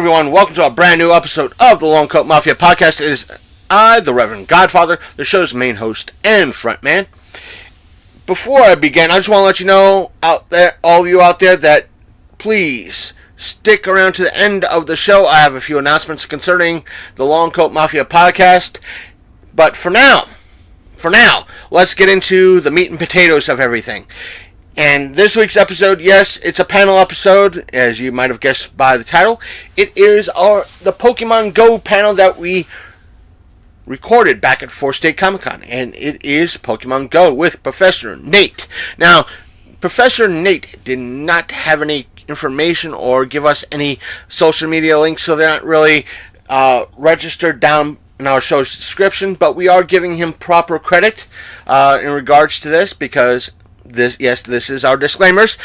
everyone, welcome to a brand new episode of the Long Coat Mafia podcast. It is I, the Reverend Godfather, the show's main host and frontman. Before I begin, I just want to let you know, out there, all of you out there, that please stick around to the end of the show. I have a few announcements concerning the Long Coat Mafia podcast. But for now, let's get into the meat and potatoes of everything. And this week's episode, yes, it's a panel episode, as you might have guessed by the title. It is the Pokemon Go panel that we recorded back at 4 State Comic-Con. And it is Pokemon Go with Professor Nat. Now, Professor Nat did not have any information or give us any social media links, so they're not really registered down in our show's description. But we are giving him proper credit in regards to this, because this is our disclaimers.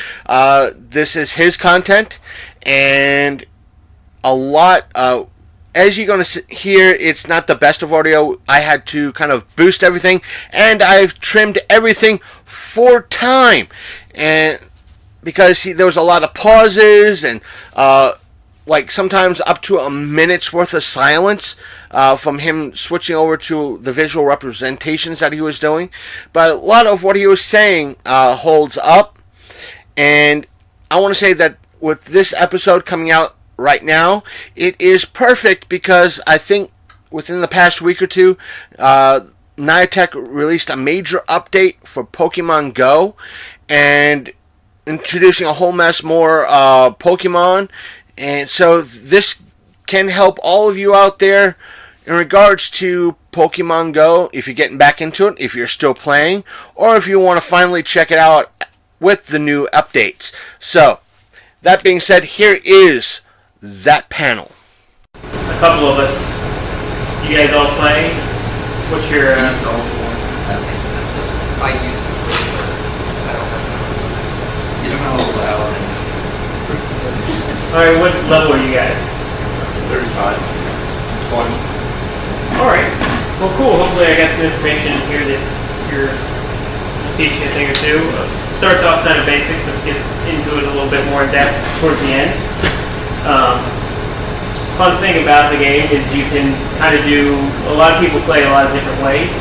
This is his content, and a lot, as you're going to hear, it's not the best of audio. I had to kind of boost everything, and I've trimmed everything 4 times, and because there was a lot of pauses, and like sometimes up to a minute's worth of silence from him switching over to the visual representations that he was doing. But a lot of what he was saying holds up. And I want to say that with this episode coming out right now, it is perfect, because I think within the past week or two, Niantic released a major update for Pokemon Go, and introducing a whole mess more Pokemon. And so this can help all of you out there in regards to Pokemon Go, if you're getting back into it, if you're still playing, or if you want to finally check it out with the new updates. So, that being said, here is that panel. A couple of us. You guys all play? What's your... He's the only one. I used to play, but I don't have He's not allowed. Alright, what level are you guys? 35. 20. Alright. Well, cool. Hopefully I got some information here that you're teaching a thing or two. Starts off kind of basic, but gets into it a little bit more in depth towards the end. Fun thing about the game is you can kind of do... A lot of people play a lot of different ways.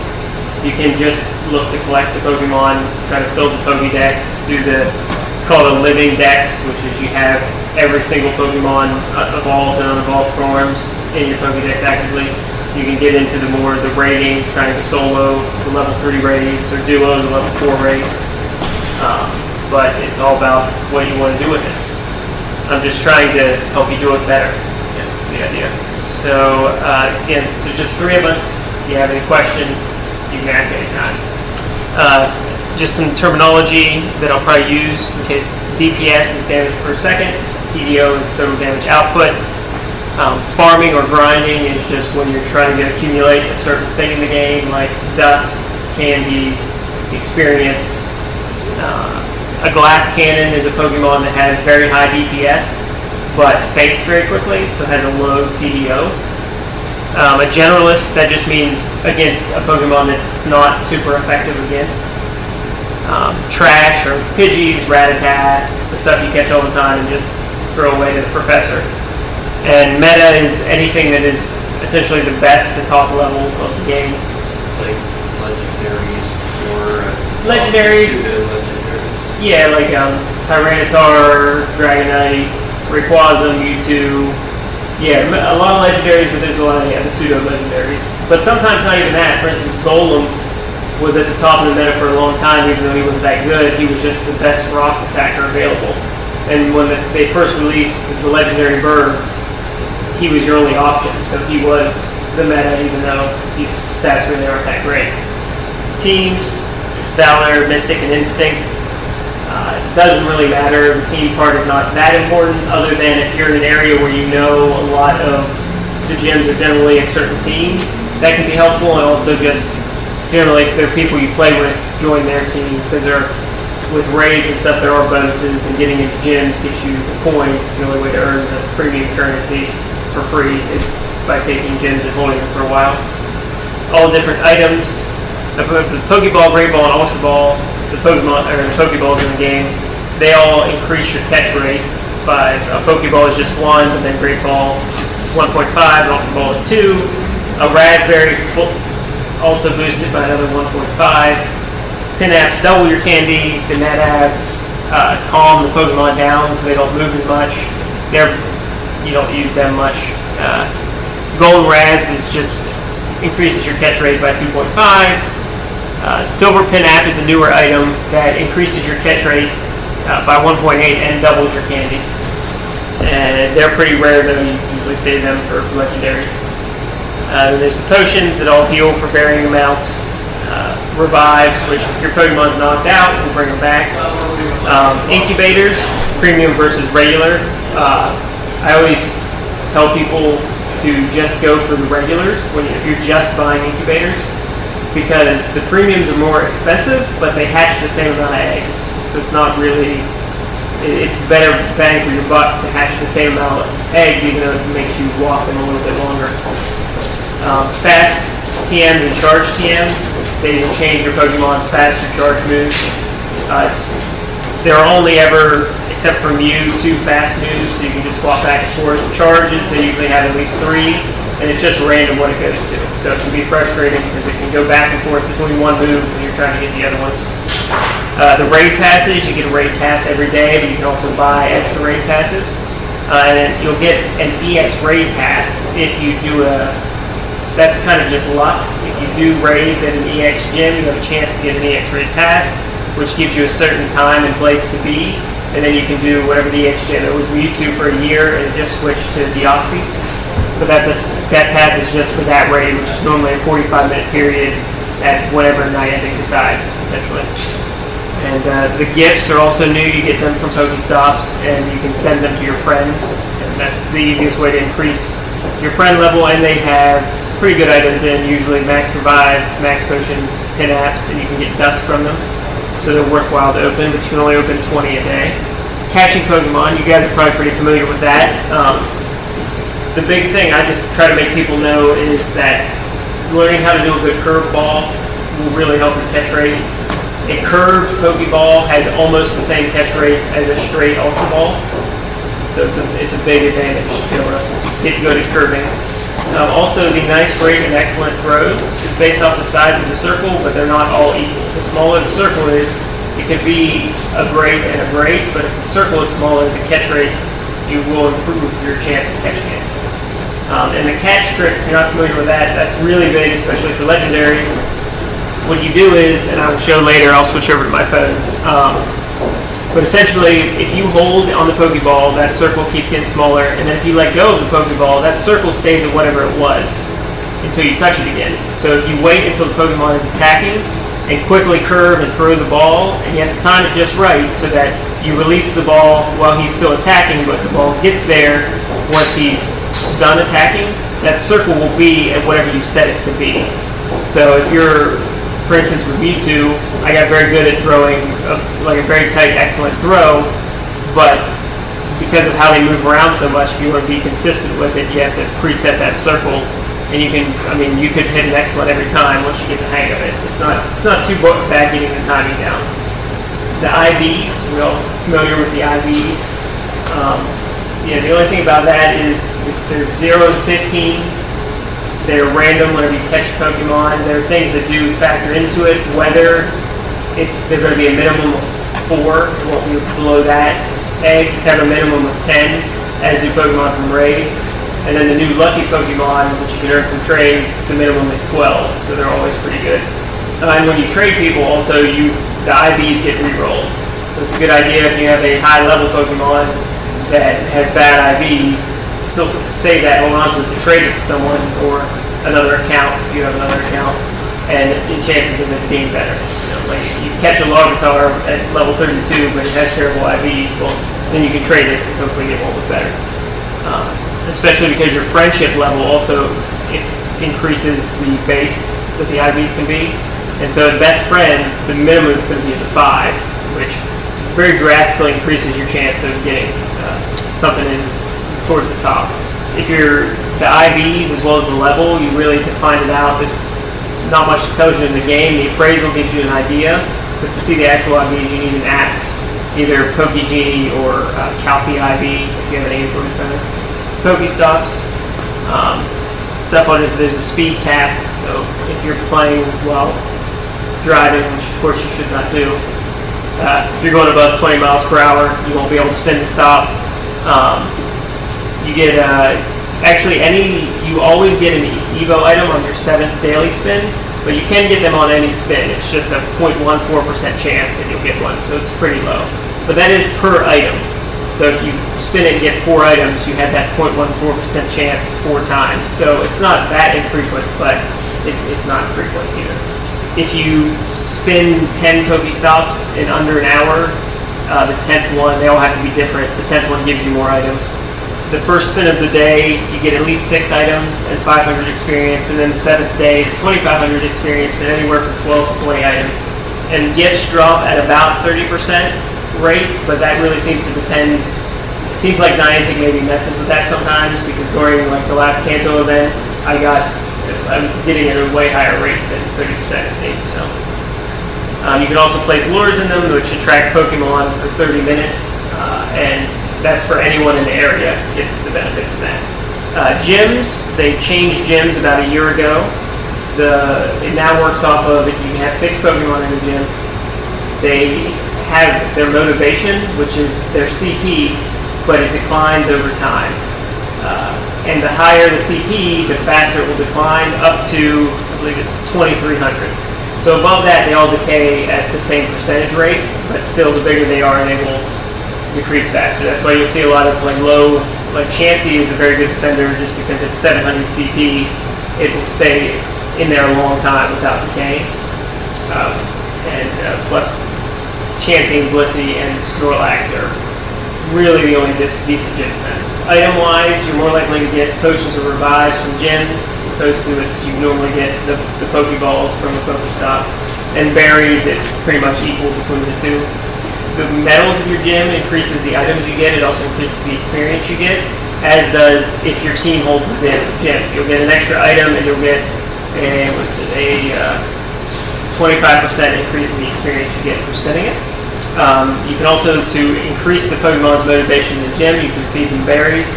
You can just look to collect the Pokemon, try to fill the Pokédex, do the... It's called a living dex, which is you have every single Pokemon evolved in unevolved forms in your Pokédex actively. You can get into the raiding, trying to solo the level 3 raids, or duo the level 4 raids. But it's all about what you want to do with it. I'm just trying to help you do it better. That's the idea. So again, so just 3 of us. If you have any questions, you can ask anytime. Just some terminology that I'll probably use in case. DPS is damage per second. TDO is total damage output. Farming or grinding is just when you're trying to accumulate a certain thing in the game, like dust, candies, experience. A glass cannon is a Pokemon that has very high DPS, but faints very quickly, so it has a low TDO. A generalist, that just means against a Pokemon that's not super effective against. Trash or Pidgeys, Rattata, the stuff you catch all the time and just throw away to the professor. And meta is anything that is essentially the best, the top level of the game. Like legendaries or legendaries. Pseudo-legendaries. Yeah, like Tyranitar, Dragonite, Rayquaza, Mewtwo. Yeah, a lot of legendaries, but there's a lot of the pseudo-legendaries. But sometimes not even that. For instance, Golem was at the top of the meta for a long time, even though he wasn't that good. He was just the best rock attacker available. And when they first released the legendary birds, he was your only option. So he was the meta, even though his stats really aren't that great. Teams, Valor, Mystic, and Instinct. It doesn't really matter. The team part is not that important, other than if you're in an area where you know a lot of the gyms are generally a certain team, that can be helpful. And also just generally, if there are people you play with, join their team, because with raids and stuff, there are bonuses, and getting into gyms gets you the coins. It's the only way to earn the premium currency for free is by taking gyms and holding them for a while. All different items, the Pokeball, Great Ball, and Ultra Ball, the Pokeballs in the game, they all increase your catch rate. 5. A Pokeball is just 1, but then Great Ball is 1.5, and Ultra Ball is 2. A Raspberry also boosted by another 1.5. Pin apps double your candy. The net apps calm the Pokemon down so they don't move as much. You don't use them much. Golden Raz is just increases your catch rate by 2.5. Silver Pin app is a newer item that increases your catch rate by 1.8 and doubles your candy. And they're pretty rare, though you usually save them for legendaries. There's the potions that all heal for varying amounts. Revives, which if your Pokemon's knocked out, will bring them back. Incubators, premium versus regular. I always tell people to just go for the regulars if you're just buying incubators, because the premiums are more expensive, but they hatch the same amount of eggs. So it's not really, it's better bang for your buck to hatch the same amount of eggs, even though it makes you walk them a little bit longer. Fast TMs and charge TMs, they will change your Pokemon's fast or charge moves. There are only ever, except for Mew, 2 fast moves, so you can just swap back and forth. Charges, they usually have at least 3, and it's just random what it goes to. So it can be frustrating because it can go back and forth between one move when you're trying to get the other one. The raid passes, you get a raid pass every day, but you can also buy extra raid passes. And then you'll get an EX raid pass if you do that's kind of just luck. If you do raids at an EX gym, you have a chance to get an EX raid pass, which gives you a certain time and place to be. And then you can do whatever the EX gym. It was Mewtwo for a year and it just switched to Deoxys. But that pass is just for that raid, which is normally a 45-minute period at whatever night I think decides, essentially. And the gifts are also new. You get them from Pokestops, and you can send them to your friends. And that's the easiest way to increase your friend level. And they have pretty good items in, usually max revives, max potions, pin apps, and you can get dust from them. So they're worthwhile to open, but you can only open 20 a day. Catching Pokemon, you guys are probably pretty familiar with that. The big thing I just try to make people know is that learning how to do a good curveball will really help your catch rate. A curved Pokeball has almost the same catch rate as a straight Ultra Ball, so it's a big advantage to get good at curving. Also, the nice, great, and excellent throws is based off the size of the circle, but they're not all equal. The smaller the circle is, it could be a great and a great, but if the circle is smaller, the catch rate, you will improve your chance of catching it. And the catch trick, if you're not familiar with that, that's really big, especially for legendaries. What you do is, and I'll show later, I'll switch over to my phone. But essentially, if you hold on the Pokeball, that circle keeps getting smaller, and then if you let go of the Pokeball, that circle stays at whatever it was until you touch it again. So if you wait until the Pokemon is attacking, and quickly curve and throw the ball, and you have to time it just right so that you release the ball while he's still attacking, but the ball gets there once he's done attacking, that circle will be at whatever you set it to be. So if you're, for instance, with Mewtwo, I got very good at throwing a very tight, excellent throw, but because of how they move around so much, if you want to be consistent with it, you have to preset that circle, and you could hit an excellent every time once you get the hang of it. It's not too bad getting the timing down. The IVs, we're all familiar with the IVs. The only thing about that is they're 0 to 15. They're random whenever you catch Pokemon. There are things that do factor into it, whether they're going to be a minimum of 4, it won't be below that. Eggs have a minimum of 10, as do Pokemon from raids. And then the new lucky Pokemon, which you can earn from trades, the minimum is 12, so they're always pretty good. And when you trade people, also, the IVs get re-rolled. So it's a good idea if you have a high-level Pokemon that has bad IVs, still save that, hold on to it to trade it to someone or another account if you have another account, and your chances of it being better. Like if you catch a Larvitar at level 32 but it has terrible IVs, well, then you can trade it and hopefully get one with better. Especially because your friendship level also increases the base that the IVs can be. And so best friends, the minimum is going to be at 5, which very drastically increases your chance of getting something in towards the top. If you're the IVs as well as the level, you really have to find it out. There's not much that tells you in the game. The appraisal gives you an idea, but to see the actual IVs, you need an app. either PokeGenie or Calpy IV if you have an Android phone. Pokestops. Stuff on this, there's a speed cap, so if you're playing while driving, which of course you should not do, if you're going above 20 miles per hour, you won't be able to spin the stop. You get, you always get an Evo item on your 7th daily spin, but you can get them on any spin. It's just a 0.14% chance that you'll get one, so it's pretty low. But that is per item. So if you spin it and get 4 items, you have that 0.14% chance 4 times. So it's not that infrequent, but it's not frequent either. If you spin 10 Pokestops in under an hour, the 10th one, they all have to be different. The 10th one gives you more items. The first spin of the day, you get at least 6 items and 500 experience, and then the 7th day is 2,500 experience and anywhere from 12 to 20 items. And gifts drop at about 30% rate, but that really seems to depend. It seems like Niantic maybe messes with that sometimes, because during like the last Kanto event, I was getting it at a way higher rate than 30% it seemed. So you can also place lures in them, which attract Pokemon for 30 minutes, and that's for anyone in the area gets the benefit from that. Gyms, they changed gyms about a year ago. It now works off of, you can have 6 Pokemon in a gym. They have their motivation, which is their CP, but it declines over time. And the higher the CP, the faster it will decline, up to, I believe it's 2,300. So above that, they all decay at the same percentage rate, but still the bigger they are, they will decrease faster. That's why you'll see a lot of like Chansey is a very good defender just because at 700 CP, it will stay in there a long time without decaying. Plus, Chansey and Blissey and Snorlax are really the only decent gym defender. Item-wise, you're more likely to get potions or revives from gyms, opposed to you normally get the Pokeballs from a Pokestop. And berries, it's pretty much equal between the two. The medals of your gym increases the items you get, it also increases the experience you get, as does if your team holds the gym. You'll get an extra item and you'll get a 25% increase in the experience you get for spinning it. You can also, to increase the Pokemon's motivation in the gym, you can feed them berries.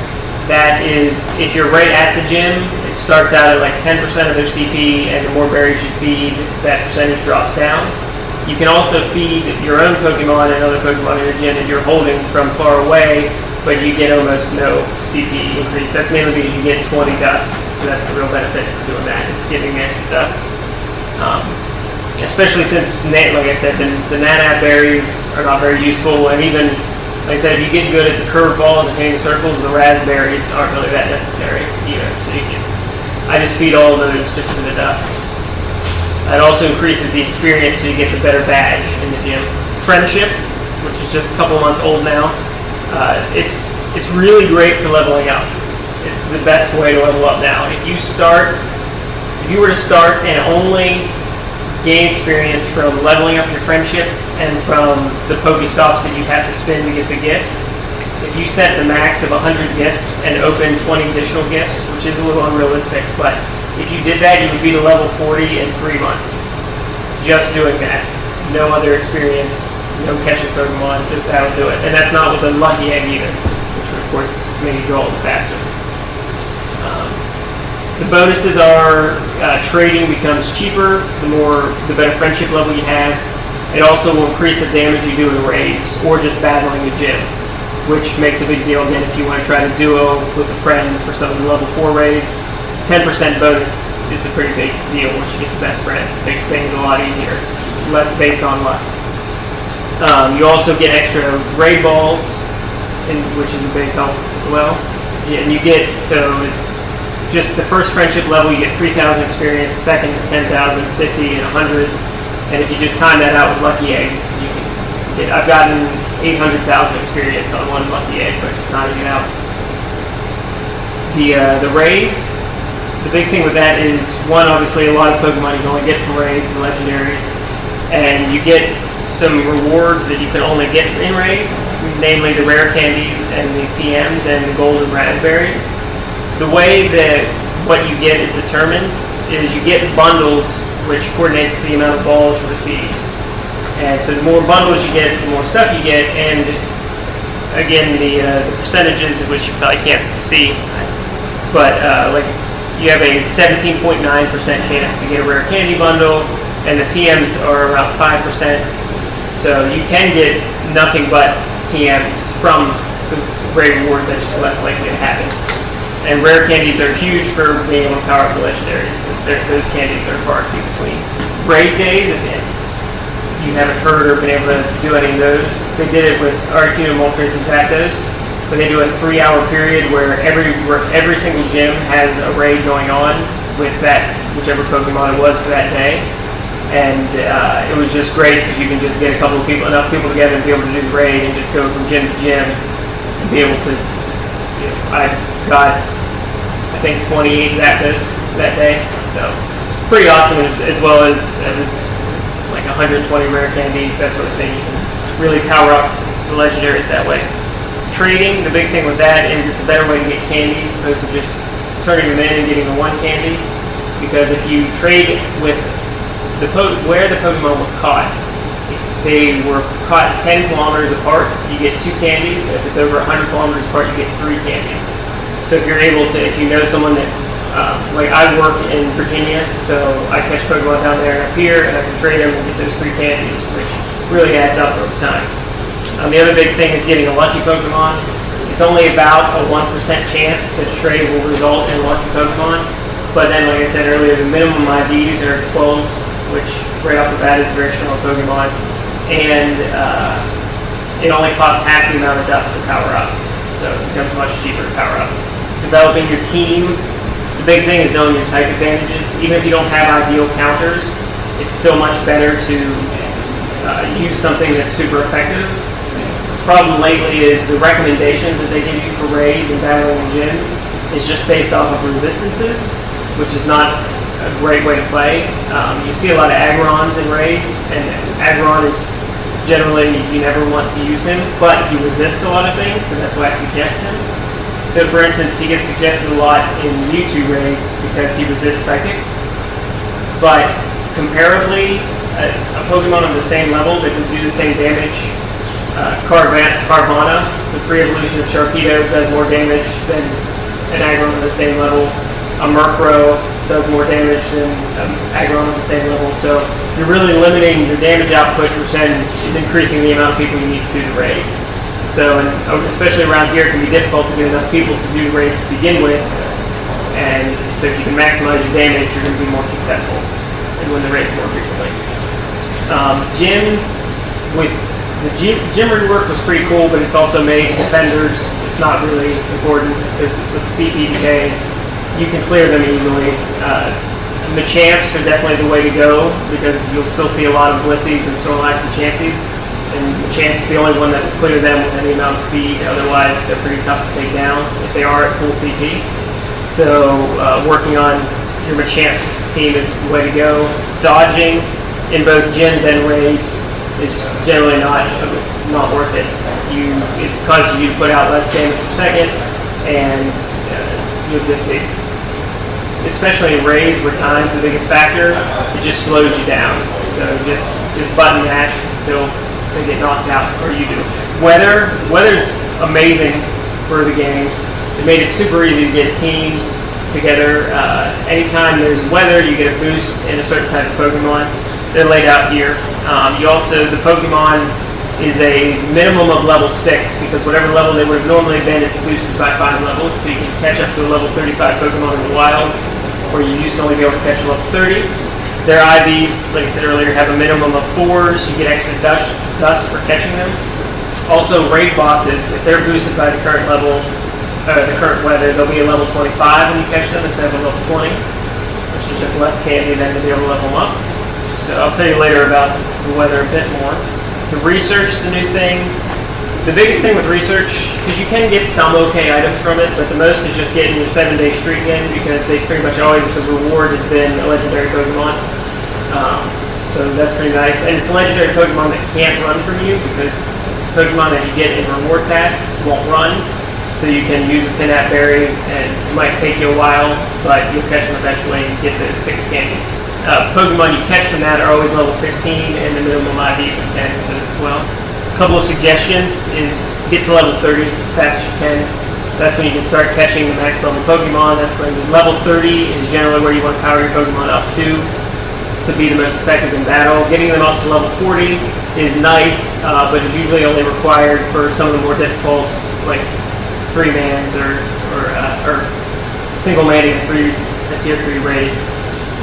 That is, if you're right at the gym, it starts out at like 10% of their CP, and the more berries you feed, that percentage drops down. You can also feed your own Pokemon and other Pokemon in the gym that you're holding from far away, but you get almost no CP increase. That's mainly because you get 20 dust, so that's the real benefit to doing that. It's getting the extra dust. Especially since, like I said, the Nat berries are not very useful, and even, like I said, if you get good at the curved balls and hitting circles, the raspberries aren't really that necessary either. So I just feed all of those just for the dust. It also increases the experience, so you get the better badge in the gym. Friendship, which is just a couple months old now, it's really great for leveling up. It's the best way to level up now. If you were to start and only gain experience from leveling up your friendships and from the Pokestops that you have to spin to get the gifts, if you set the max of 100 gifts and open 20 additional gifts, which is a little unrealistic, but if you did that, you would be to level 40 in 3 months. Just doing that. No other experience, no catching Pokemon, just that would do it. And that's not with a lucky egg either, which would of course make you draw them faster. The bonuses are trading becomes cheaper, the better friendship level you have. It also will increase the damage you do in raids or just battling a gym, which makes a big deal again if you want to try to duo with a friend for some of the level 4 raids. 10% bonus is a pretty big deal once you get the best friends. It makes things a lot easier, less based on luck. You also get extra raid balls, which is a big help as well. Yeah, and it's just the first friendship level, you get 3,000 experience, second is 10,000, 50, and 100. And if you just time that out with lucky eggs, you can get, I've gotten 800,000 experience on one lucky egg by just timing it out. The raids, the big thing with that is, one, obviously a lot of Pokemon you can only get from raids and legendaries. And you get some rewards that you can only get in raids, namely the rare candies and the TMs and the golden raspberries. The way that what you get is determined is you get bundles, which coordinates the amount of balls you receive. And so the more bundles you get, the more stuff you get, and again, the percentages, which you probably can't see, but like you have a 17.9% chance to get a rare candy bundle, and the TMs are around 5%. So you can get nothing but TMs from the raid rewards. That's just less likely to happen. And rare candies are huge for being able to power up the legendaries. Those candies are far and few between. Raid days, if you haven't heard or been able to do any of those, they did it with Articuno, Moltres, and Zapdos. But they do a 3-hour period where every single gym has a raid going on with that whichever Pokemon it was for that day. And it was just great because you can just get enough people together and be able to do the raid and just go from gym to gym and be able to. I got, I think, 28 Zapdos that day, so it's pretty awesome. As well as it was like 120 rare candies, that sort of thing. You can really power up the legendaries that way. Trading, the big thing with that is it's a better way to get candies opposed to just turning them in and getting the one candy. Because if you trade with where the Pokemon was caught, if they were caught 10 kilometers apart, you get 2 candies. If it's over 100 kilometers apart, you get 3 candies. So if you're able to, if you know someone that, like I work in Virginia, so I catch Pokemon down there and up here, and I can trade them and get those 3 candies, which really adds up over time. The other big thing is getting a lucky Pokemon. It's only about a 1% chance that a trade will result in a lucky Pokemon. But then, like I said earlier, the minimum IVs are 12s, which right off the bat is a very strong Pokemon. And it only costs half the amount of dust to power up. So it becomes much cheaper to power up. Developing your team. The big thing is knowing your type advantages. Even if you don't have ideal counters, it's still much better to use something that's super effective. Problem lately is the recommendations that they give you for raids and battling gyms is just based off of resistances, which is not a great way to play. You see a lot of Agrons in raids, and Agron is generally, you never want to use him, but he resists a lot of things, so that's why I suggest him. So for instance, he gets suggested a lot in Mewtwo raids because he resists Psychic, but comparably, a Pokemon of the same level that can do the same damage, Carvana, the pre-evolution of Sharpedo, does more damage than an Aggron on the same level. A Murkrow does more damage than an Aggron on the same level. So you're really limiting your damage output, which then is increasing the amount of people you need to do the raid. So, and especially around here, it can be difficult to get enough people to do raids to begin with. And so if you can maximize your damage, you're going to be more successful and win the raids more frequently. Gyms, with the gym rework was pretty cool, but it's also made defenders. It's not really important because with CPK, you can clear them easily. Machamps are definitely the way to go because you'll still see a lot of Blissies and Snorlax and Chanseys. And Machamp's the only one that will clear them with any amount of speed. Otherwise, they're pretty tough to take down if they are at full CP. So working on your Machamp team is the way to go. Dodging in both gyms and raids is generally not worth it. It causes you to put out less damage per second, and you'll just, especially in raids where time's the biggest factor, it just slows you down. So just button mash until they get knocked out, or you do. Weather's amazing for the game. It made it super easy to get teams together. Anytime there's weather, you get a boost in a certain type of Pokemon. They're laid out here. The Pokemon is a minimum of level 6 because whatever level they would have normally been, it's boosted by 5 levels. So you can catch up to a level 35 Pokemon in the wild, where you used to only be able to catch a level 30. Their IVs, like I said earlier, have a minimum of 4s. You get extra dust for catching them. Also, raid bosses, if they're boosted by the current level, the current weather, they'll be a level 25 when you catch them instead of a level 20, which is just less candy than to be able to level them up. So I'll tell you later about the weather a bit more. The research is a new thing. The biggest thing with research, because you can get some okay items from it, but the most is just getting your 7-day streak in because they pretty much always, the reward has been a legendary Pokemon. So that's pretty nice. And it's a legendary Pokemon that can't run from you because Pokemon that you get in reward tasks won't run. So you can use a Pinap Berry, and it might take you a while, but you'll catch them eventually and get those 6 candies Pokemon you catch from that are always level 15, and the minimum IVs are 10 for those as well. A couple of suggestions is get to level 30 as fast as you can. That's when you can start catching the max level Pokemon. That's when level 30 is generally where you want to power your Pokemon up to be the most effective in battle. Getting them up to level 40 is nice, but it's usually only required for some of the more difficult, like 3-mans or single man in a tier 3 raid.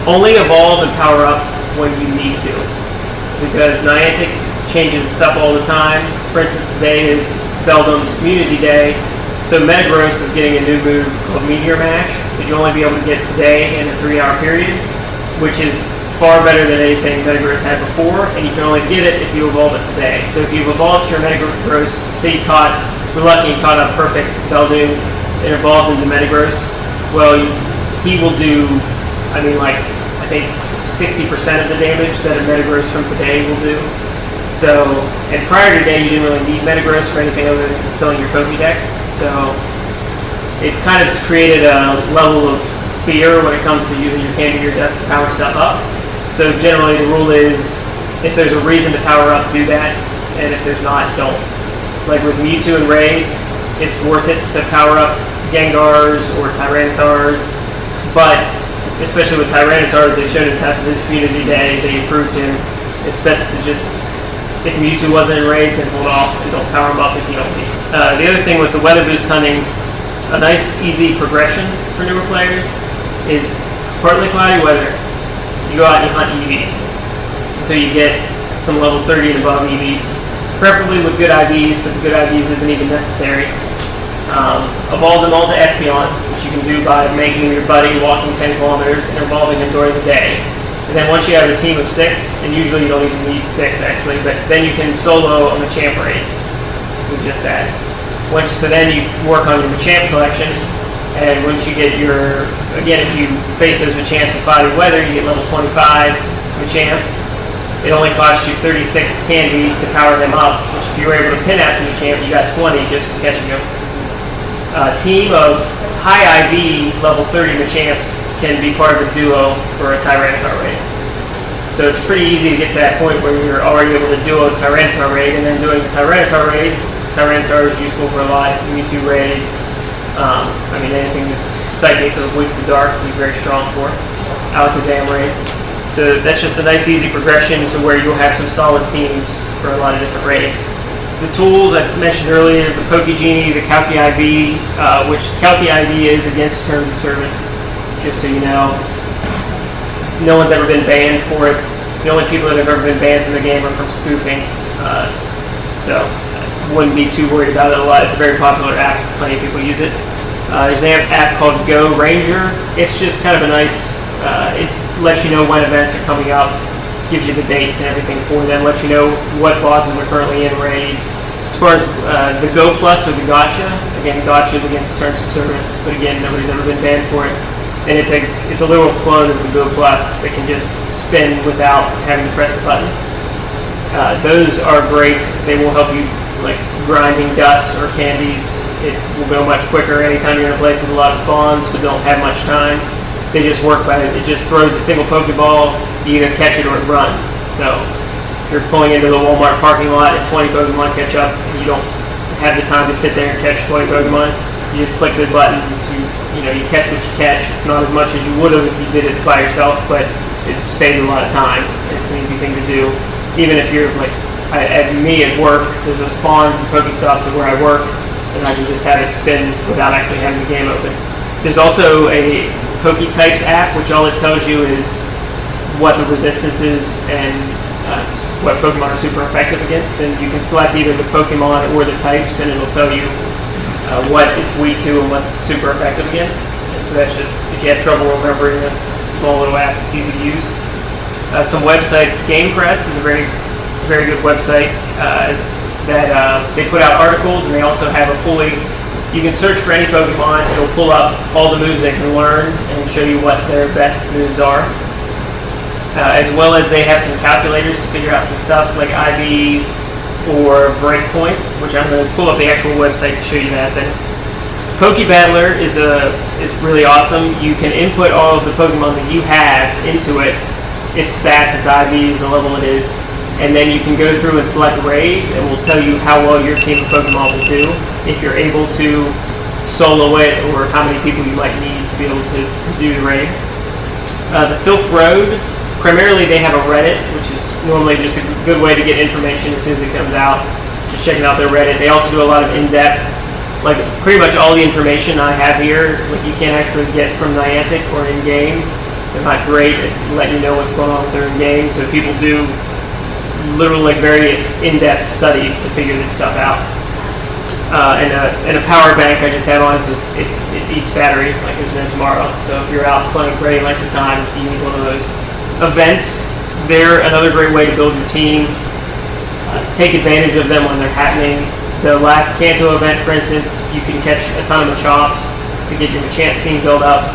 Only evolve and power up when you need to, because Niantic changes stuff all the time. For instance, today is Beldum's Community Day, so Metagross is getting a new move called Meteor Mash that you'll only be able to get today in a 3-hour period, which is far better than anything Metagross had before, and you can only get it if you evolve it today. So if you've evolved your Metagross, say you're lucky and caught a perfect Beldum and evolved into Metagross, well, he will do, I think 60% of the damage that a Metagross from today will do. So, and prior to today, you didn't really need Metagross for anything other than filling your Pokédex. So, it kind of just created a level of fear when it comes to using your Candy or Dust to power stuff up. So generally the rule is, if there's a reason to power up, do that, and if there's not, don't. Like with Mewtwo and Raids, it's worth it to power up Gengars or Tyrantars, but especially with Tyrantars, they've shown in past this Community Day, they improved him. It's best to just, if Mewtwo wasn't in Raids, then hold off and don't power him up if you don't need to. The other thing with the Weather Boost hunting, a nice easy progression for newer players is partly cloudy weather. You go out and you hunt EVs. So you get some level 30 and above EVs, preferably with good IVs, but the good IVs isn't even necessary. Evolve them all to Espeon, which you can do by making your buddy walking 10 kilometers and evolving him during the day. And then once you have a team of 6, and usually you don't even need 6 actually, but then you can solo on the Machamp raid with just that. So then you work on your Machamp collection, and once you get your, again, if you face those Machamps in cloudy weather, you get level 25 Machamps. It only costs you 36 candy to power them up, which if you were able to pin out the Machamp, you got 20 just for catching them. A team of high IV level 30 Machamps can be part of a duo for a Tyranitar raid. So it's pretty easy to get to that point where you're already able to duo a Tyranitar raid, and then doing Tyranitar raids, Tyranitar is useful for a lot, Mewtwo raids, anything that's psychic or weak to dark, he's very strong for. Alakazam raids. So that's just a nice easy progression to where you'll have some solid teams for a lot of different raids. The tools I mentioned earlier, the Pokegenie, the Calci IV, which Calci IV is against terms of service, just so you know. No one's ever been banned for it. The only people that have ever been banned from the game are from spoofing. So wouldn't be too worried about it a lot. It's a very popular app. Plenty of people use it. There's an app called Go Ranger. It's just kind of a nice, it lets you know when events are coming up, gives you the dates and everything for them, lets you know what bosses are currently in raids. As far as the Go Plus or the Gotcha, again, Gotcha is against terms of service, but again, nobody's ever been banned for it. And it's a little clone of the Go Plus that can just spin without having to press the button. Those are great. They will help you, like grinding dust or candies. It will go much quicker anytime you're in a place with a lot of spawns but don't have much time. They just work by it. It just throws a single Pokeball. You either catch it or it runs. So if you're pulling into the Walmart parking lot and 20 Pokemon catch up and you don't have the time to sit there and catch 20 Pokemon, you just click the buttons. You catch what you catch. It's not as much as you would have if you did it by yourself, but it saves a lot of time. It's an easy thing to do. Even if you're like, at work, there's a spawns and Pokestops where I work, and I can just have it spin without actually having the game open. There's also a Poketypes app, which all it tells you is what the resistance is and what Pokemon are super effective against, and you can select either the Pokemon or the types, and it'll tell you what it's weak to and what's super effective against. And so that's just, if you have trouble remembering it, it's a small little app, it's easy to use. Some websites, GamePress is a very, very good website that they put out articles, and they also have you can search for any Pokemon, it'll pull up all the moves they can learn and show you what their best moves are. As well as they have some calculators to figure out some stuff like IVs or breakpoints, which I'm going to pull up the actual website to show you that. Then PokeBattler is really awesome. You can input all of the Pokemon that you have into it, its stats, its IVs, the level it is, and then you can go through and select raids, and we'll tell you how well your team of Pokemon will do, if you're able to solo it, or how many people you might need to be able to do the raid. The Silk Road, primarily they have a Reddit, which is normally just a good way to get information as soon as it comes out. Just checking out their Reddit. They also do a lot of in-depth, like pretty much all the information I have here, like you can't actually get from Niantic or in-game. They're not great at letting you know what's going on with their in-game, so people do literally like very in-depth studies to figure this stuff out. And a power bank I just have on because it eats battery like there's no tomorrow. So if you're out playing for any length of time, you need one of those. Events, they're another great way to build your team. Take advantage of them when they're happening. The last Kanto event, for instance, you can catch a ton of Machops to get your Machamp team built up.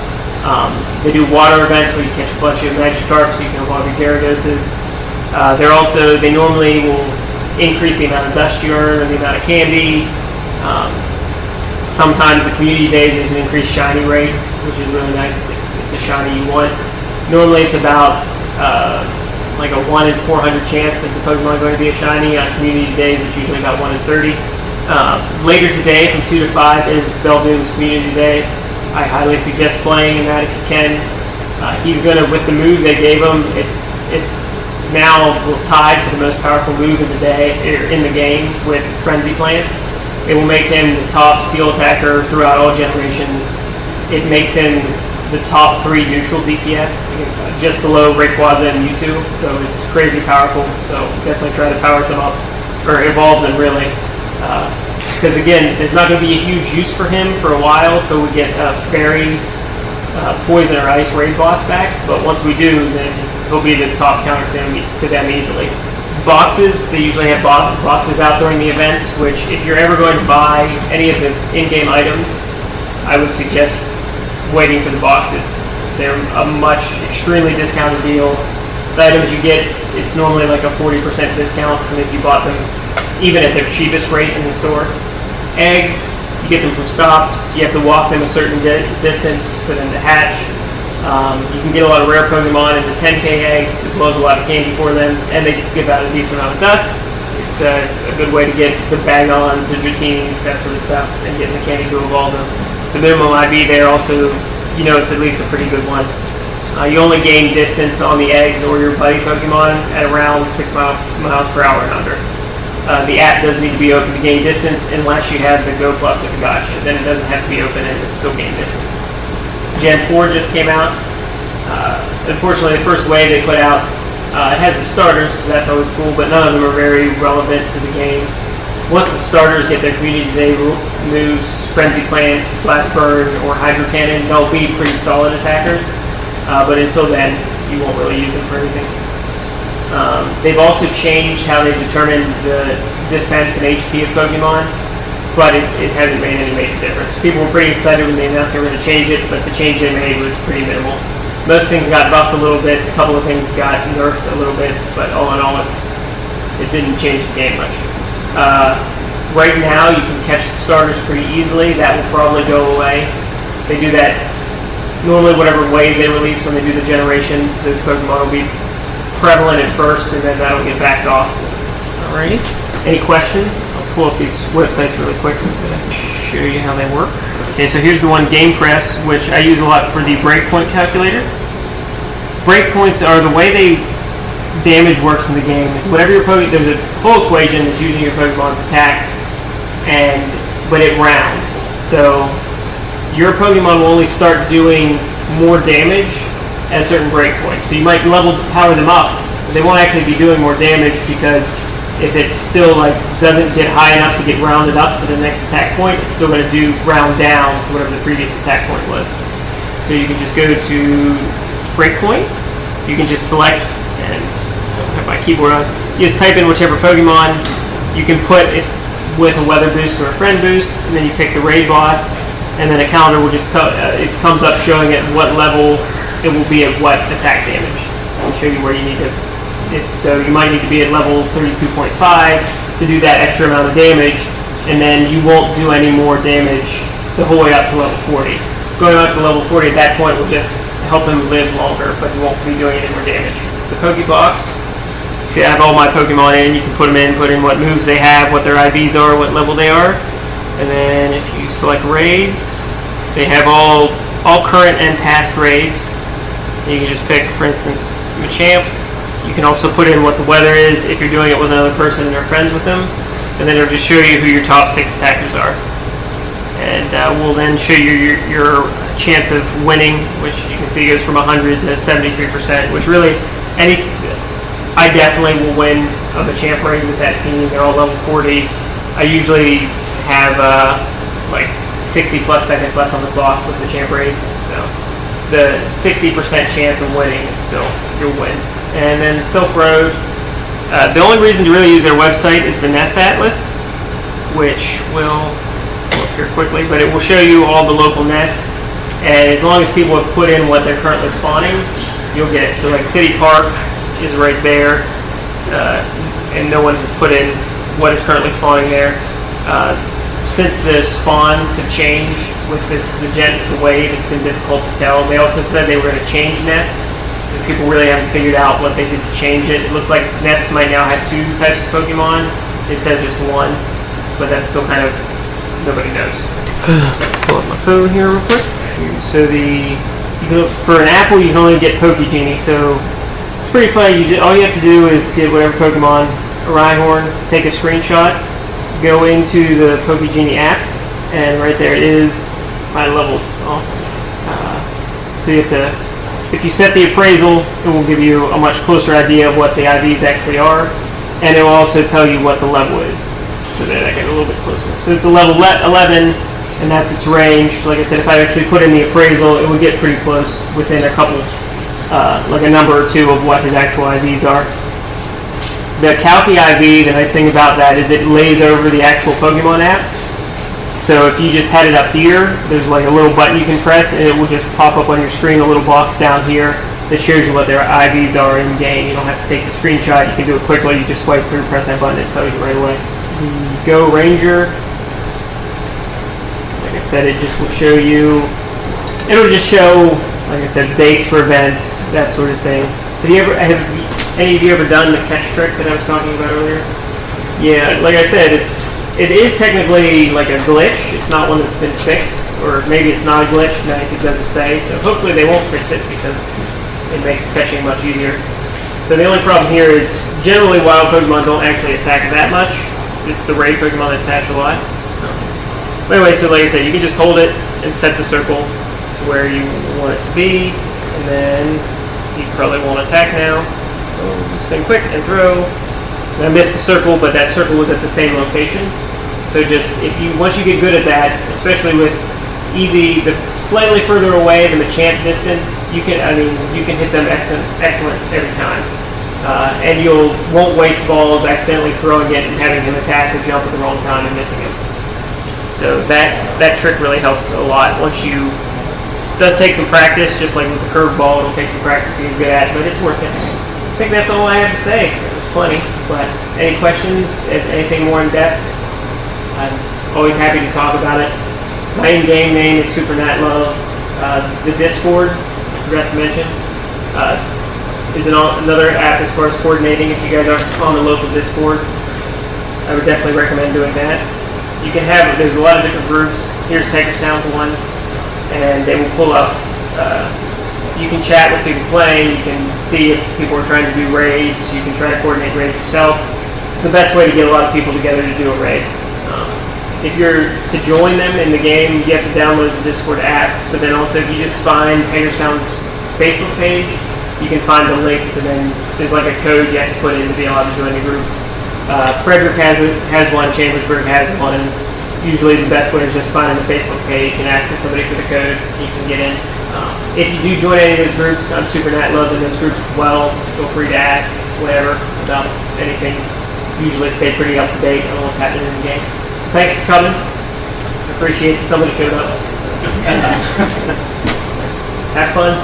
They do water events where you catch a bunch of Magikarp so you can evolve your Gyarados. They normally will increase the amount of dust you earn and the amount of candy. Sometimes the community days there's an increased shiny rate, which is really nice if it's a shiny you want. Normally it's about like a 1 in 400 chance that the Pokemon are going to be a shiny. On community days it's usually about 1 in 30. Later today from 2 to 5 is Beldoom's community day. I highly suggest playing in that if you can. He's going to, with the move they gave him, it's now tied for the most powerful move in the day, in the game, with Frenzy Plant. It will make him the top steel attacker throughout all generations. It makes him the top 3 neutral DPS, just below Rayquaza and Mewtwo, so it's crazy powerful. So definitely try to power some up, or evolve them really. Because again, there's not going to be a huge use for him for a while until we get Fairy, Poison, or Ice raid boss back. But once we do, then he'll be the top counter to them easily. Boxes, they usually have boxes out during the events, which if you're ever going to buy any of the in-game items, I would suggest waiting for the boxes. They're a extremely discounted deal. The items you get, it's normally like a 40% discount from if you bought them even at their cheapest rate in the store. Eggs, you get them from stops. You have to walk them a certain distance for them to hatch. You can get a lot of rare Pokemon in the 10k eggs, as well as a lot of candy for them, and they give out a decent amount of dust. It's a good way to get the Bagons, the Dratines, that sort of stuff, and getting the candy to evolve them. The minimum IV there also, it's at least a pretty good one. You only gain distance on the eggs or your buddy Pokemon at around 6 miles per hour and under. The app does need to be open to gain distance unless you have the Go Plus with Gotcha. Then it doesn't have to be open and still gain distance. Gen 4 just came out. Unfortunately, the first wave they put out, it has the starters, so that's always cool, but none of them are very relevant to the game. Once the starters get their community day moves, Frenzy Plant, Blast Burn, or Hydro Cannon, they'll be pretty solid attackers. But until then, you won't really use them for anything. They've also changed how they determine the defense and HP of Pokemon, but it hasn't made any major difference. People were pretty excited when they announced they were going to change it, but the change they made was pretty minimal. Most things got buffed a little bit, a couple of things got nerfed a little bit, but all in all, it didn't change the game much. Right now, you can catch the starters pretty easily. That will probably go away. They do that normally whatever wave they release when they do the generations. Those Pokemon will be prevalent at first, and then that'll get backed off. Alrighty. Any questions? I'll pull up these websites really quick so I can show you how they work. Okay, so here's the one, Game Press, which I use a lot for the breakpoint calculator. Breakpoints are the way damage works in the game. It's whatever your Pokemon. There's a whole equation that's using your Pokemon's attack, but it rounds. So your Pokemon will only start doing more damage at a certain breakpoint. So you might power them up, but they won't actually be doing more damage because if it's still doesn't get high enough to get rounded up to the next attack point, it's still going to round down to whatever the previous attack point was. So you can just go to breakpoint. You can just select, and I don't have my keyboard on. You just type in whichever Pokemon. You can put it with a weather boost or a friend boost, and then you pick the raid boss, and then a counter will just it comes up showing at what level it will be at what attack damage. I'll show you where you need to. So you might need to be at level 32.5 to do that extra amount of damage, and then you won't do any more damage the whole way up to level 40. Going up to level 40 at that point will just help him live longer, but you won't be doing any more damage. the Pokebox. So I have all my Pokemon in. You can put in what moves they have, what their IVs are, what level they are. And then if you select raids, they have all current and past raids. You can just pick, for instance, Machamp. You can also put in what the weather is if you're doing it with another person and they're friends with them. And then it'll just show you who your top 6 attackers are. And we'll then show you your chance of winning, which you can see goes from 100 to 73%, which really, I definitely will win a Machamp raid with that team. They're all level 40. I usually have like 60 plus seconds left on the clock with Machamp raids, so the 60% chance of winning is still your win. And then Silk Road, the only reason to really use their website is the Nest Atlas, which will go up here quickly, but it will show you all the local nests, and as long as people have put in what they're currently spawning, you'll get it. So like City Park is right there, and no one has put in what is currently spawning there. Since the spawns have changed with the wave, it's been difficult to tell. They also said they were going to change nests. People really haven't figured out what they did to change it. It looks like nests might now have 2 types of Pokemon instead of just 1, but that's still kind of, nobody knows. Pull up my phone here real quick. So for an apple, you can only get Pokegenie, so it's pretty funny. All you have to do is get whatever Pokemon, a Rhyhorn, take a screenshot, go into the Pokegenie app, and right there it is my levels. So you have to, if you set the appraisal, it will give you a much closer idea of what the IVs actually are, and it will also tell you what the level is, so that I get a little bit closer. So it's a level 11, and that's its range. Like I said, if I actually put in the appraisal, it would get pretty close within a couple, like a number or 2 of what his actual IVs are. The Calpy IV, the nice thing about that is it lays over the actual Pokemon app. So if you just had it up here, there's like a little button you can press, and it will just pop up on your screen, a little box down here that shows you what their IVs are in game. You don't have to take the screenshot. You can do it quickly. You just swipe through, press that button, it tells you right away. The Go Ranger, like I said, it just will show you. It'll just show, like I said, dates for events, that sort of thing. Have any of you ever done the catch trick that I was talking about earlier? Yeah, like I said, it is technically like a glitch. It's not one that's been fixed, or maybe it's not a glitch, and it doesn't say. So hopefully they won't fix it because it makes catching much easier. So the only problem here is generally wild Pokemon don't actually attack that much. It's the raid Pokemon that attach a lot. But anyway, so like I said, you can just hold it and set the circle to where you want it to be, and then you probably won't attack now. So spin quick and throw. And I missed the circle, but that circle was at the same location. So just once you get good at that, especially with the slightly further away than the Machamp distance, you can hit them excellent every time, and won't waste balls accidentally throwing it and having him attack or jump at the wrong time and missing him. So that trick really helps a lot. It does take some practice, just like with the curveball, it'll take some practice to get good at, but it's worth it. I think that's all I have to say. There's plenty, but any questions? Anything more in depth? I'm always happy to talk about it. My in-game name is Super Nat Love. The Discord, I forgot to mention, is another app as far as coordinating. If you guys aren't on the local Discord, I would definitely recommend doing that. There's a lot of different groups. Here's Hagerstown's one, and they will pull up. You can chat with people playing. You can see if people are trying to do raids. You can try to coordinate raids yourself. It's the best way to get a lot of people together to do a raid. If you're to join them in the game, you have to download the Discord app, but then also if you just find Hagerstown's Facebook page, you can find the link to them. There's like a code you have to put in to be allowed to join the group. Frederick has one, Chambersburg has one. Usually the best way is just finding the Facebook page and asking somebody for the code, and you can get in. If you do join any of those groups, I'm Super Nat Love in those groups as well. Feel free to ask whatever about anything. Usually stay pretty up to date on what's happening in the game. Thanks for coming. Appreciate that somebody showed up. Have fun.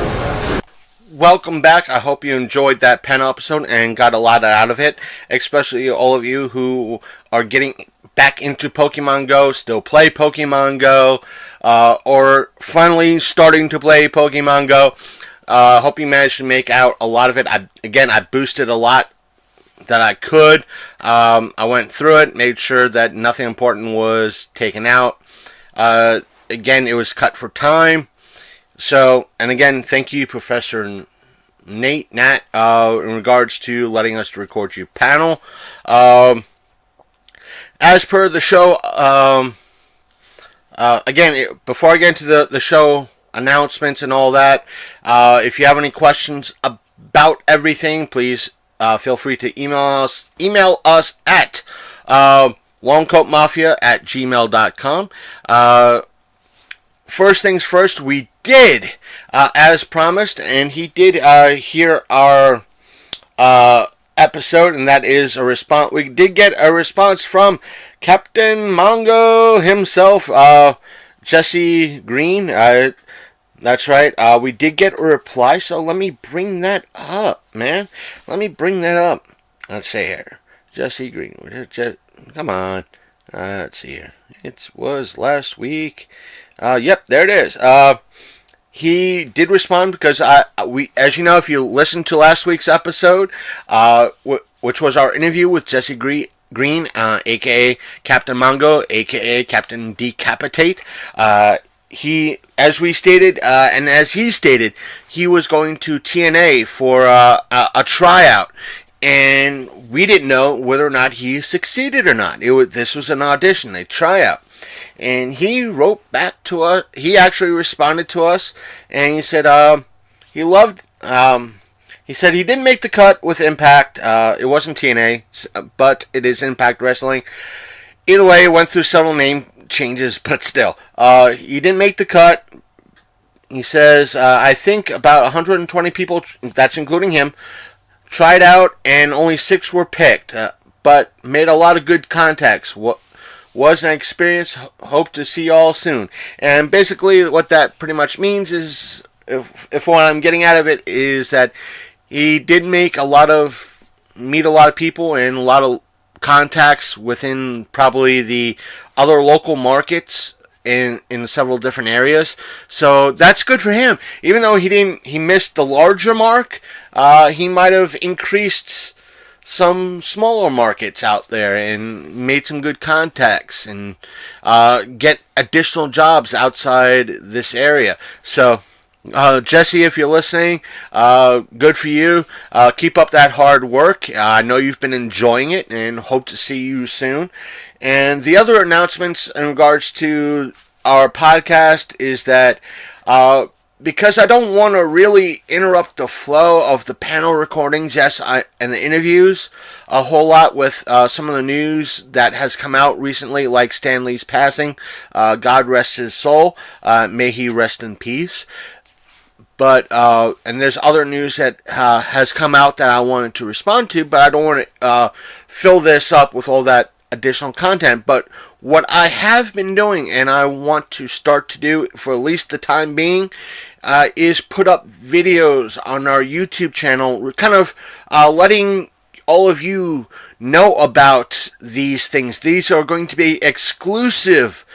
Welcome back. I hope you enjoyed that pen episode and got a lot out of it, especially all of you who are getting back into Pokemon Go, still play Pokemon Go, or finally starting to play Pokemon Go. Hope you managed to make out a lot of it. I boosted a lot that I could. I went through it, made sure that nothing important was taken out. Again, it was cut for time. So, and again, thank you, Professor Nat, in regards to letting us record your panel. As per the show, again, before I get into the show announcements and all that, if you have any questions about everything, please feel free to email us at longcoatmafia@gmail.com. First things first, we did, as promised, and he did hear our episode, and that is a response. We did get a response from Captain Mongo himself, Jesse Green. That's right. We did get a reply, so let me bring that up, man. Let me bring that up. Let's see here. Jesse Green. Come on. Let's see here. It was last week. Yep, there it is. He did respond because as you know, if you listened to last week's episode, which was our interview with Jesse Green, aka Captain Mongo, aka Captain Decapitate, he, as we stated, and as he stated, he was going to TNA for a tryout, and we didn't know whether or not he succeeded or not. This was an audition, a tryout. And he wrote back to us. He actually responded to us, and he said he loved. He said he didn't make the cut with Impact. It wasn't TNA, but it is Impact Wrestling. Either way, it went through several name changes, but still, he didn't make the cut. He says I think about 120 people, that's including him, tried out, and only 6 were picked. But made a lot of good contacts. Was an experience. Hope to see y'all soon. And basically what that pretty much means is, if what I'm getting out of it is that he did meet a lot of people and a lot of contacts within probably the other local markets in several different areas. So that's good for him. Even though he missed the larger mark, he might have increased some smaller markets out there and made some good contacts and get additional jobs outside this area. So, Jesse, if you're listening, good for you. Keep up that hard work. I know you've been enjoying it and hope to see you soon. And the other announcements in regards to our podcast is that because I don't want to really interrupt the flow of the panel recordings, and the interviews a whole lot with some of the news that has come out recently, like Stan Lee's passing. God rest his soul. May he rest in peace. But and there's other news that has come out that I wanted to respond to, but I don't want to fill this up with all that additional content. But what I have been doing, and I want to start to do for at least the time being, is put up videos on our YouTube channel, kind of letting all of you know about these things. These are going to be exclusive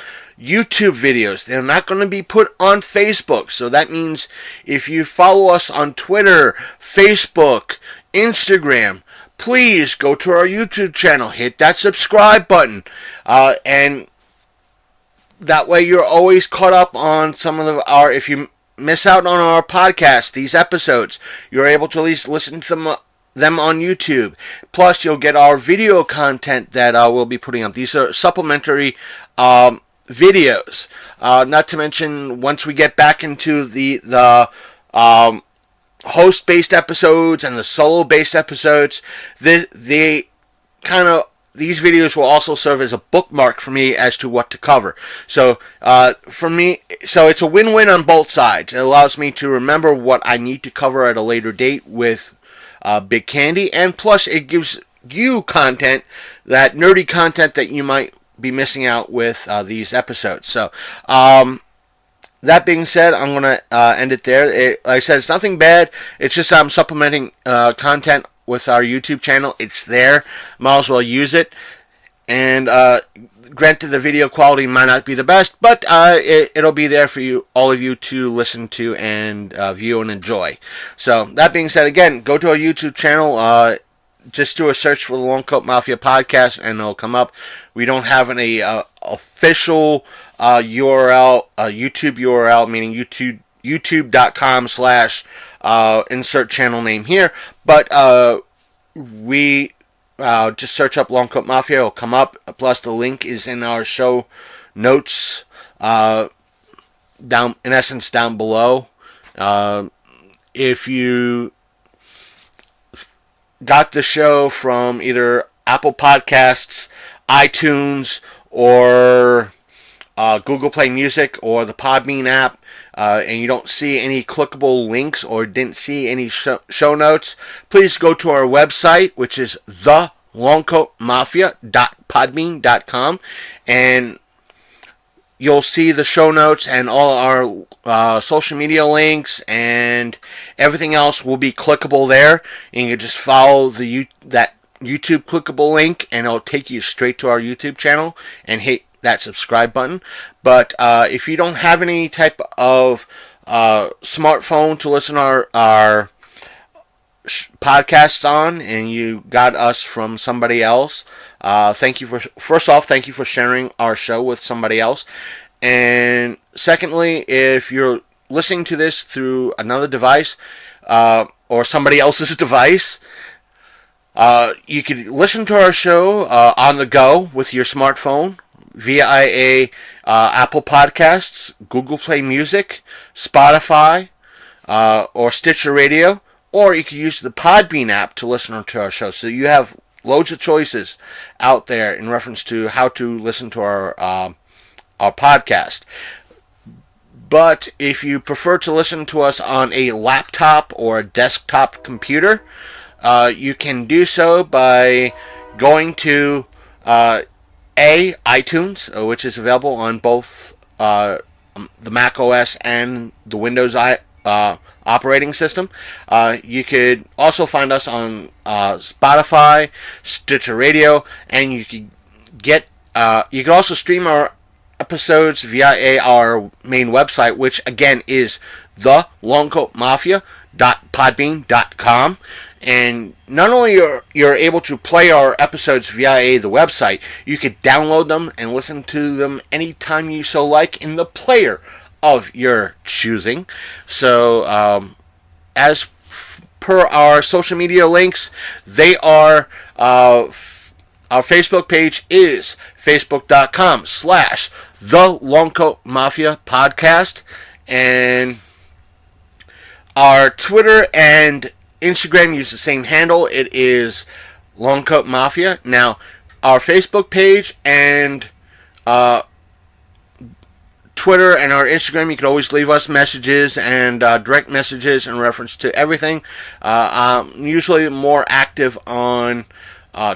YouTube videos. They're not going to be put on Facebook. So that means if you follow us on Twitter, Facebook, Instagram, please go to our YouTube channel, hit that subscribe button, and that way you're always caught up on some of our, if you miss out on our podcast, these episodes, you're able to at least listen to them on YouTube. Plus, you'll get our video content that we'll be putting up. These are supplementary videos. Not to mention, once we get back into the host-based episodes and the solo-based episodes, these videos will also serve as a bookmark for me as to what to cover. So for me, so it's a win-win on both sides. It allows me to remember what I need to cover at a later date with Big Candy, and plus it gives you content, that nerdy content that you might be missing out with these episodes. So that being said, I'm going to end it there. Like I said, it's nothing bad. It's just I'm supplementing content with our YouTube channel. It's there. Might as well use it. And granted, the video quality might not be the best, but it'll be there for you, all of you, to listen to and view and enjoy. So that being said, again, go to our YouTube channel. Just do a search for the Long Coat Mafia podcast, and it'll come up. We don't have any official URL, YouTube URL, meaning youtube.com/insert channel name here, but we just search up Long Coat Mafia, it'll come up. Plus, the link is in our show notes, down in essence down below. If you got the show from either Apple Podcasts, iTunes, or Google Play Music, or the Podbean app, and you don't see any clickable links or didn't see any show notes, please go to our website, which is thelongcoatmafia.podbean.com, and you'll see the show notes and all our social media links and everything else will be clickable there. And you can just follow that YouTube clickable link, and it'll take you straight to our YouTube channel and hit that subscribe button. But if you don't have any type of smartphone to listen to our podcasts on, and you got us from somebody else, thank you for sharing our show with somebody else. And secondly, if you're listening to this through another device or somebody else's device, you can listen to our show on the go with your smartphone via Apple Podcasts, Google Play Music, Spotify, or Stitcher Radio, or you can use the Podbean app to listen to our show. So you have loads of choices out there in reference to how to listen to our podcast. But if you prefer to listen to us on a laptop or a desktop computer, you can do so by going to iTunes, which is available on both the Mac OS and the Windows operating system. You could also find us on Spotify, Stitcher Radio, and you can also stream our episodes via our main website, which again is thelongcoatmafia.podbean.com. And not only you're able to play our episodes via the website, you could download them and listen to them anytime you so like in the player of your choosing. So, as per our social media links, they are, our Facebook page is facebook.com/thelongcoatmafia podcast, and our Twitter and Instagram use the same handle. It is Long Coat Mafia. Now, our Facebook page and Twitter and our Instagram, you can always leave us messages and direct messages in reference to everything. I'm usually more active on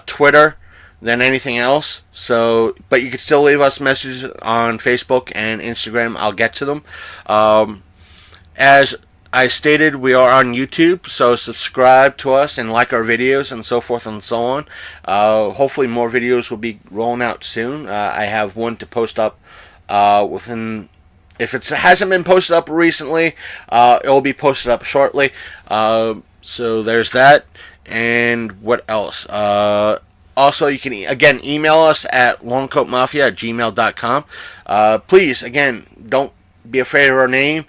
Twitter than anything else. So, but you can still leave us messages on Facebook and Instagram. I'll get to them. As I stated, we are on YouTube, so subscribe to us and like our videos and so forth and so on. Hopefully more videos will be rolling out soon. I have one to post up within, if it hasn't been posted up recently, it will be posted up shortly. So there's that. And what else? Also, you can again email us at longcoatmafia@gmail.com. Please, again, don't be afraid of our name.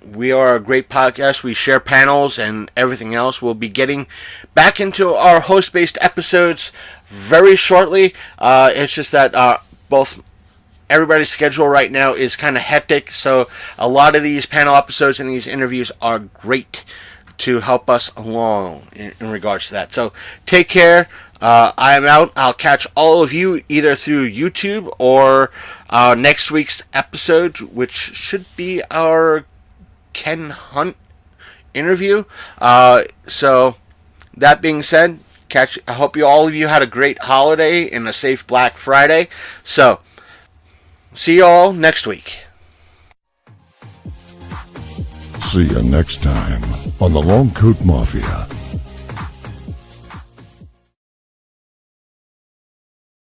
We are a great podcast. We share panels and everything else. We'll be getting back into our host-based episodes very shortly. It's just that both everybody's schedule right now is kind of hectic, so a lot of these panel episodes and these interviews are great to help us along in regards to that. So take care. I am out. I'll catch all of you either through YouTube or next week's episode, which should be our Ken Hunt interview. So that being said, I hope all of you had a great holiday and a safe Black Friday. So see you all next week. See you next time on the Long Coat Mafia.